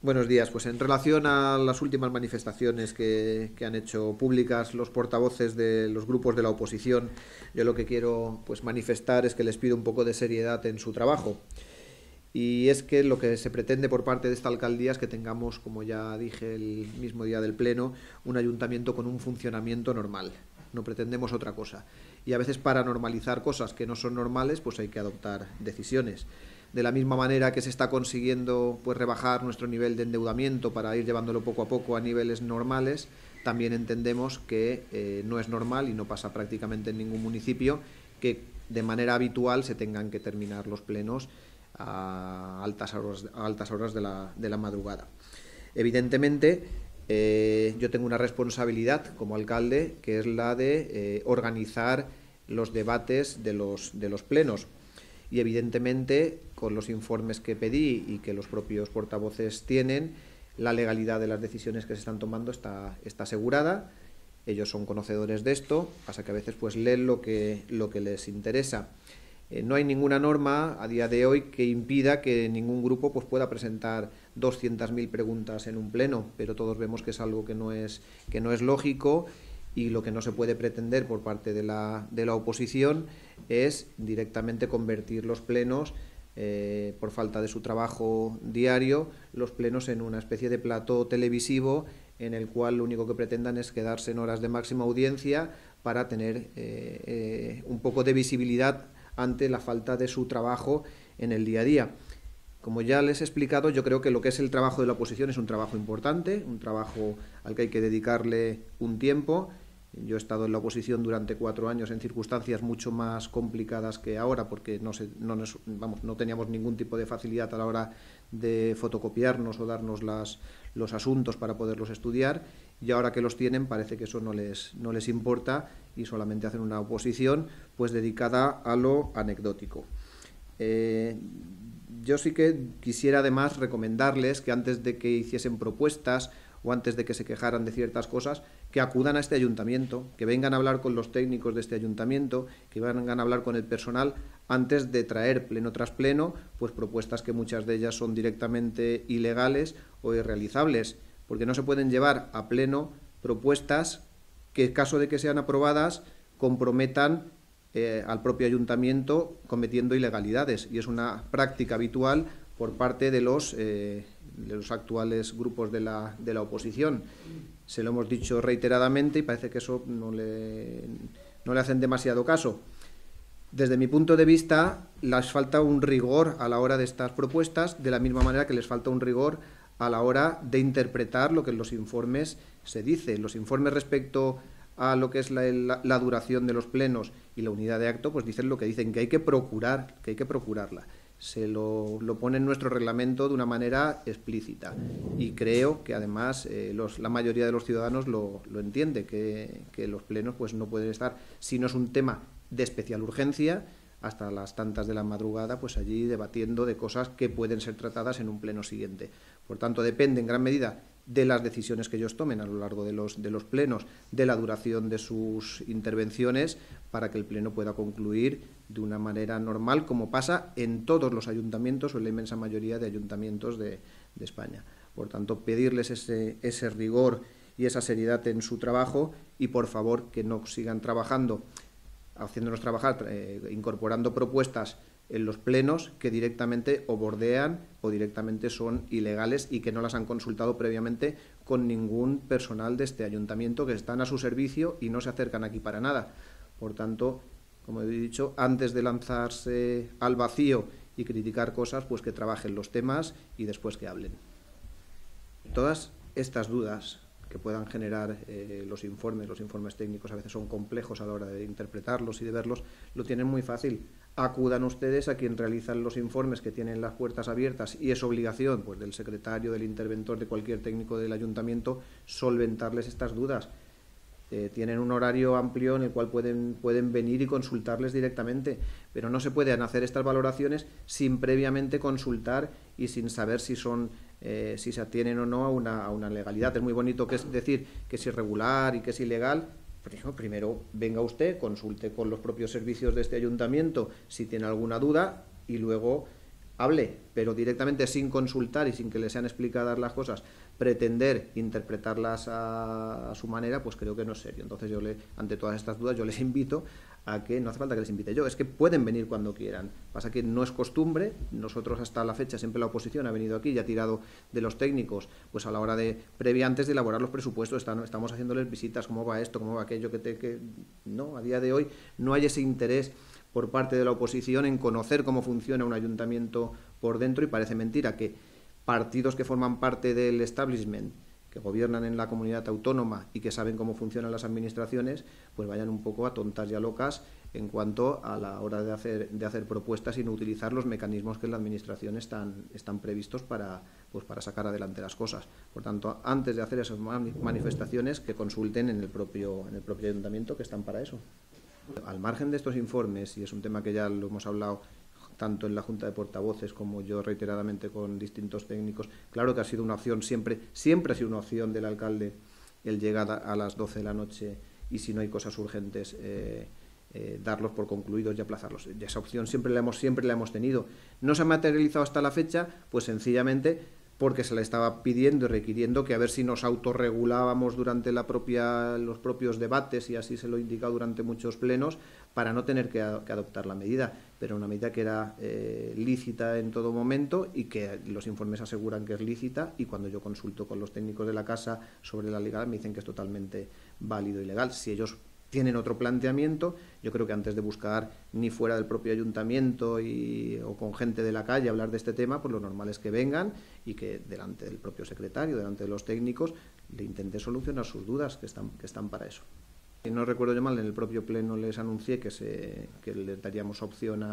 Buenos días. Pues en relación a las últimas manifestaciones que han hecho públicas los portavoces de los grupos de la oposición, yo lo que quiero pues manifestar es que les pido un poco de seriedad en su trabajo. Y es que lo que se pretende por parte de esta alcaldía es que tengamos, como ya dije el mismo día del Pleno, un ayuntamiento con un funcionamiento normal. No pretendemos otra cosa. Y a veces para normalizar cosas que no son normales, pues hay que adoptar decisiones. De la misma manera que se está consiguiendo pues rebajar nuestro nivel de endeudamiento para ir llevándolo poco a poco a niveles normales, también entendemos que no es normal, y no pasa prácticamente en ningún municipio, que de manera habitual se tengan que terminar los plenos a altas horas de la madrugada. Evidentemente, yo tengo una responsabilidad como alcalde, que es la de organizar los debates de los plenos. Y evidentemente, con los informes que pedí y que los propios portavoces tienen, la legalidad de las decisiones que se están tomando está asegurada. Ellos son conocedores de esto, pasa que a veces pues leen lo que les interesa. No hay ninguna norma a día de hoy que impida que ningún grupo pues pueda presentar 200.000 preguntas en un pleno, pero todos vemos que es algo que no es lógico, y lo que no se puede pretender por parte de la oposición es directamente convertir los plenos, por falta de su trabajo diario, los plenos en una especie de plató televisivo en el cual lo único que pretendan es quedarse en horas de máxima audiencia para tener un poco de visibilidad ante la falta de su trabajo en el día a día. Como ya les he explicado, yo creo que lo que es el trabajo de la oposición es un trabajo importante, un trabajo al que hay que dedicarle un tiempo. Yo he estado en la oposición durante 4 años en circunstancias mucho más complicadas que ahora, porque no teníamos ningún tipo de facilidad a la hora de fotocopiarnos o darnos los asuntos para poderlos estudiar, y ahora que los tienen parece que eso no les importa y solamente hacen una oposición pues dedicada a lo anecdótico. Yo sí que quisiera además recomendarles que antes de que hiciesen propuestas o antes de que se quejaran de ciertas cosas, que acudan a este ayuntamiento, que vengan a hablar con los técnicos de este ayuntamiento, que vengan a hablar con el personal, antes de traer pleno tras pleno pues propuestas que muchas de ellas son directamente ilegales o irrealizables, porque no se pueden llevar a pleno propuestas que, en caso de que sean aprobadas, comprometan al propio ayuntamiento cometiendo ilegalidades, y es una práctica habitual por parte de los actuales grupos de la oposición. Se lo hemos dicho reiteradamente y parece que eso no le hacen demasiado caso. Desde mi punto de vista, les falta un rigor a la hora de estas propuestas, de la misma manera que les falta un rigor a la hora de interpretar lo que en los informes se dice. Los informes respecto a lo que es la duración de los plenos y la unidad de acto, pues dicen lo que dicen, que hay que procurarla. Se lo pone en nuestro reglamento de una manera explícita, y creo que además la mayoría de los ciudadanos lo entiende, que los plenos pues no pueden estar, si no es un tema de especial urgencia, hasta las tantas de la madrugada pues allí debatiendo de cosas que pueden ser tratadas en un pleno siguiente. Por tanto, depende en gran medida de las decisiones que ellos tomen a lo largo de los plenos, de la duración de sus intervenciones, para que el pleno pueda concluir de una manera normal, como pasa en todos los ayuntamientos o en la inmensa mayoría de ayuntamientos de España. Por tanto, pedirles ese rigor y esa seriedad en su trabajo, y por favor que no sigan haciéndonos trabajar, incorporando propuestas en los plenos que directamente o bordean o directamente son ilegales y que no las han consultado previamente con ningún personal de este ayuntamiento, que están a su servicio y no se acercan aquí para nada. Por tanto, como he dicho, antes de lanzarse al vacío y criticar cosas, pues que trabajen los temas y después que hablen. Todas estas dudas que puedan generar los informes técnicos a veces son complejos a la hora de interpretarlos y de verlos, lo tienen muy fácil. Acudan ustedes a quien realizan los informes, que tienen las puertas abiertas, y es obligación pues del secretario, del interventor, de cualquier técnico del ayuntamiento, solventarles estas dudas. Tienen un horario amplio en el cual pueden venir y consultarles directamente, pero no se pueden hacer estas valoraciones sin previamente consultar y sin saber si se atienen o no a una legalidad. Es muy bonito que es decir que es irregular y que es ilegal. Primero venga usted, consulte con los propios servicios de este ayuntamiento si tiene alguna duda, y luego hable, pero directamente sin consultar y sin que le sean explicadas las cosas, pretender interpretarlas a su manera, pues creo que no es serio. Entonces ante todas estas dudas, yo les invito a que no hace falta que les invite yo, es que pueden venir cuando quieran. Pasa que no es costumbre, nosotros hasta la fecha siempre la oposición ha venido aquí y ha tirado de los técnicos, pues a la hora previa antes de elaborar los presupuestos, estamos haciéndoles visitas, cómo va esto, cómo va aquello, no, a día de hoy no hay ese interés por parte de la oposición en conocer cómo funciona un ayuntamiento por dentro, y parece mentira que partidos que forman parte del establishment, que gobiernan en la comunidad autónoma y que saben cómo funcionan las administraciones, pues vayan un poco a tontas y a locas en cuanto a la hora de hacer propuestas y no utilizar los mecanismos que en la administración están previstos para sacar adelante las cosas. Por tanto, antes de hacer esas manifestaciones, que consulten en el propio ayuntamiento, que están para eso. Al margen de estos informes, y es un tema que ya lo hemos hablado tanto en la Junta de Portavoces como yo reiteradamente con distintos técnicos, claro que ha sido una opción, siempre ha sido una opción del alcalde el llegar a las 12 de la noche y si no hay cosas urgentes darlos por concluidos y aplazarlos. Y esa opción siempre la hemos tenido. No se ha materializado hasta la fecha, pues sencillamente porque se le estaba pidiendo y requiriendo que a ver si nos autorregulábamos durante los propios debates, y así se lo he indicado durante muchos plenos, para no tener que adoptar la medida, pero una medida que era lícita en todo momento y que los informes aseguran que es lícita, y cuando yo consulto con los técnicos de la casa sobre la legalidad me dicen que es totalmente válido y legal. Si ellos tienen otro planteamiento, yo creo que antes de buscar ni fuera del propio ayuntamiento o con gente de la calle hablar de este tema, pues lo normal es que vengan y que delante del propio secretario, delante de los técnicos, le intente solucionar sus dudas, que están para eso. Si no recuerdo yo mal, en el propio pleno les anuncié que les daríamos opción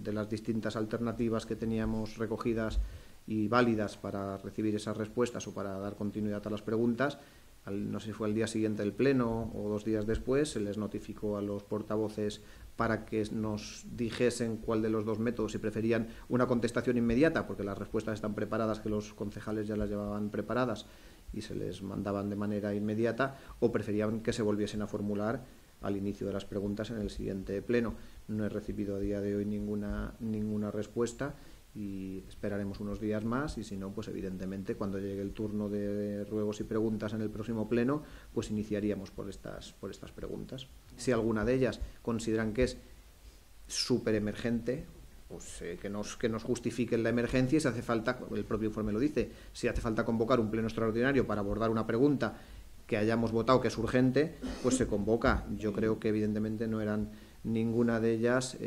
de las distintas alternativas que teníamos recogidas y válidas para recibir esas respuestas o para dar continuidad a las preguntas. No sé si fue al día siguiente del pleno o 2 días después, se les notificó a los portavoces para que nos dijesen cuál de los dos métodos, si preferían una contestación inmediata, porque las respuestas están preparadas, que los concejales ya las llevaban preparadas y se les mandaban de manera inmediata, o preferían que se volviesen a formular al inicio de las preguntas en el siguiente pleno. No he recibido a día de hoy ninguna respuesta, y esperaremos unos días más, y si no, pues evidentemente cuando llegue el turno de ruegos y preguntas en el próximo pleno, pues iniciaríamos por estas preguntas. Si alguna de ellas consideran que es súper emergente, pues que nos justifiquen la emergencia, y si hace falta, el propio informe lo dice, si hace falta convocar un pleno extraordinario para abordar una pregunta que hayamos votado que es urgente, pues se convoca. Yo creo que evidentemente ninguna de ellas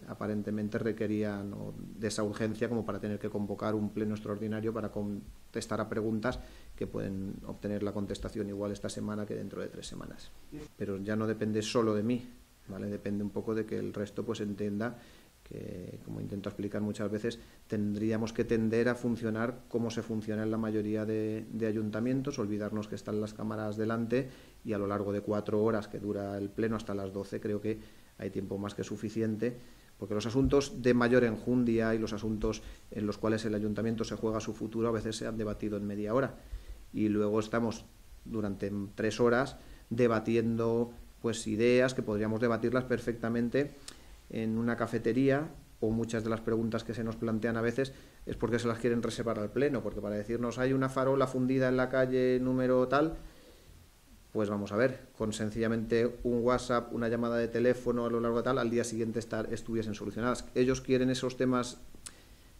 aparentemente requerían de esa urgencia como para tener que convocar un pleno extraordinario para contestar a preguntas que pueden obtener la contestación igual esta semana que dentro de 3 semanas. Pero ya no depende solo de mí, ¿vale? Depende un poco de que el resto pues entienda que, como intento explicar muchas veces, tendríamos que tender a funcionar como se funciona en la mayoría de ayuntamientos, olvidarnos que están las cámaras delante, y a lo largo de 4 horas que dura el pleno hasta las 12 creo que hay tiempo más que suficiente, porque los asuntos de mayor enjundia y los asuntos en los cuales el ayuntamiento se juega su futuro a veces se han debatido en media hora, y luego estamos durante 3 horas debatiendo pues ideas que podríamos debatirlas perfectamente en una cafetería, o muchas de las preguntas que se nos plantean a veces es porque se las quieren reservar al pleno, porque para decirnos hay una farola fundida en la calle número tal, pues vamos a ver, con sencillamente un WhatsApp, una llamada de teléfono a lo largo de tal, al día siguiente estuviesen solucionadas. Ellos quieren esos temas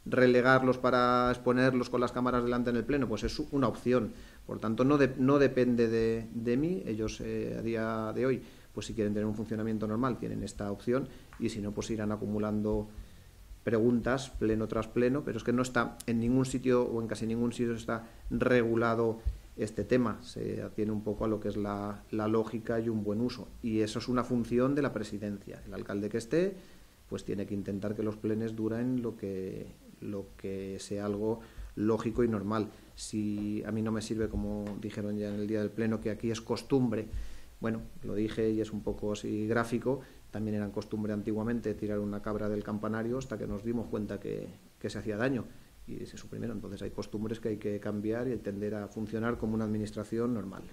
relegarlos para exponerlos con las cámaras delante en el pleno, pues es una opción. Por tanto, no depende de mí. Ellos a día de hoy, pues si quieren tener un funcionamiento normal, tienen esta opción, y si no, pues irán acumulando preguntas pleno tras pleno, pero es que no está en ningún sitio, o en casi ningún sitio está regulado este tema. Se atiene un poco a lo que es la lógica y un buen uso, y eso es una función de la presidencia. El alcalde que esté pues tiene que intentar que los plenos duren lo que sea algo lógico y normal. Si a mí no me sirve, como dijeron ya en el día del pleno, que aquí es costumbre, bueno, lo dije y es un poco así gráfico, también era costumbre antiguamente tirar una cabra del campanario hasta que nos dimos cuenta que se hacía daño y se suprimieron. Entonces hay costumbres que hay que cambiar y tender a funcionar como una administración normal.